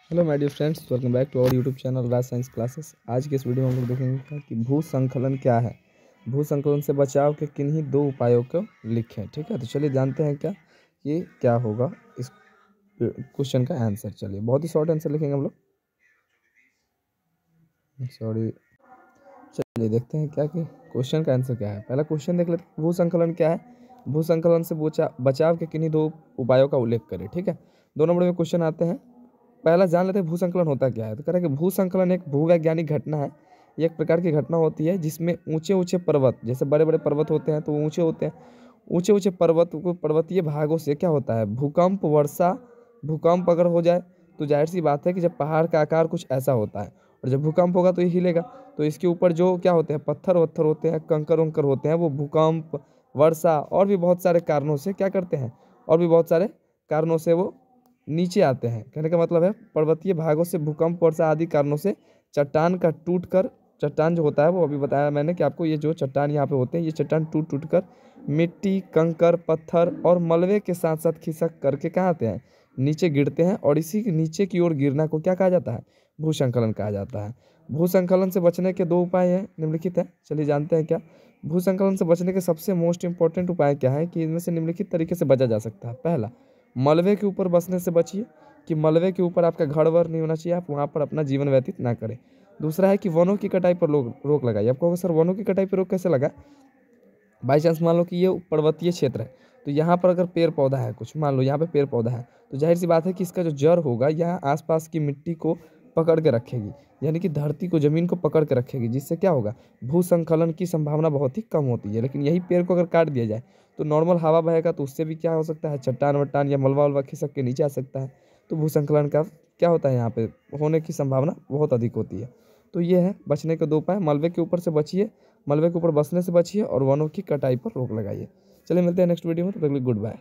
Hello my dear friends, welcome back to our YouTube channel Raj science classes. आज के इस video में हम लोग देखेंगे कि भू संकलन क्या है। भू संकलन से बचाव के किन्हीं दो उपायों को लिखें। ठीक है, तो चलिए जानते हैं क्या होगा इस क्वेश्चन का आंसर। चलिए बहुत ही शॉर्ट आंसर लिखेंगे हम लोग। सॉरी, चलिए देखते हैं क्या कि क्वेश्चन का आंसर क्या है। पहला क्वेश्चन देख लेते हैं, भू संकलन क्या है। भू संकलन से बचाव के किन्हीं दो उपायों का उल्लेख करें। ठीक है, 2 नंबर में क्वेश्चन आते हैं। पहला जान लेते हैं भू संकलन होता क्या है। तो कह रहा है कि भू संकलन एक भूवैज्ञानिक घटना है। ये एक प्रकार की घटना होती है जिसमें ऊंचे ऊंचे पर्वत, जैसे बड़े बड़े पर्वत होते हैं तो वो ऊंचे होते हैं, ऊंचे ऊंचे पर्वत को पर्वतीय भागों से क्या होता है, भूकंप वर्षा। भूकंप अगर हो जाए तो जाहिर सी बात है कि जब पहाड़ का आकार कुछ ऐसा होता है और जब भूकंप होगा तो ये हिलेगा। तो इसके ऊपर जो क्या होते हैं, पत्थर वत्थर होते हैं, कंकर वंकर होते हैं, वो भूकंप वर्षा और भी बहुत सारे कारणों से क्या करते हैं, और भी बहुत सारे कारणों से वो नीचे आते हैं। कहने का मतलब है पर्वतीय भागों से भूकंप वर्षा आदि कारणों से चट्टान का टूट कर, चट्टान जो होता है वो अभी बताया मैंने कि आपको, ये जो चट्टान यहाँ पे होते हैं ये चट्टान टूट टूट कर मिट्टी कंकर पत्थर और मलबे के साथ साथ खिसक करके कहाँ आते हैं, नीचे गिरते हैं। और इसी के नीचे की ओर गिरना को क्या कहा जाता है, भूसंकलन कहा जाता है। भूसंकलन से बचने के दो उपाय हैं, निम्नलिखित है। चलिए जानते हैं क्या। भूसंकलन से बचने के सबसे मोस्ट इंपॉर्टेंट उपाय क्या है कि इनमें से निम्नलिखित तरीके से बचा जा सकता है। पहला, मलबे के ऊपर बसने से बचिए, कि मलबे के ऊपर आपका घर वर नहीं होना चाहिए, आप वहाँ पर अपना जीवन व्यतीत ना करें। दूसरा है कि वनों की कटाई पर रोक लगाइए। आप कहोगे सर वनों की कटाई पर रोक कैसे लगा। बाई चांस मान लो कि ये पर्वतीय क्षेत्र है तो यहाँ पर अगर पेड़ पौधा है, कुछ मान लो यहाँ पे पेड़ पौधा है, तो जाहिर सी बात है कि इसका जो जड़ होगा यहाँ आसपास की मिट्टी को पकड़ के रखेगी, यानी कि धरती को, जमीन को पकड़ के रखेगी, जिससे क्या होगा, भूसंकलन की संभावना बहुत ही कम होती है। लेकिन यही पेड़ को अगर काट दिया जाए तो नॉर्मल हवा बहेगा तो उससे भी क्या हो सकता है, चट्टान वट्टान या मलबा वलबा खिसक के नीचे आ सकता है। तो भूसंकलन का क्या होता है, यहाँ पे होने की संभावना बहुत अधिक होती है। तो ये है बचने के दो उपाय, मलबे के ऊपर से बचिए, मलबे के ऊपर बसने से बचिए और वनों की कटाई पर रोक लगाइए। चलिए मिलते हैं नेक्स्ट वीडियो में, तब तक के लिए गुड बाय।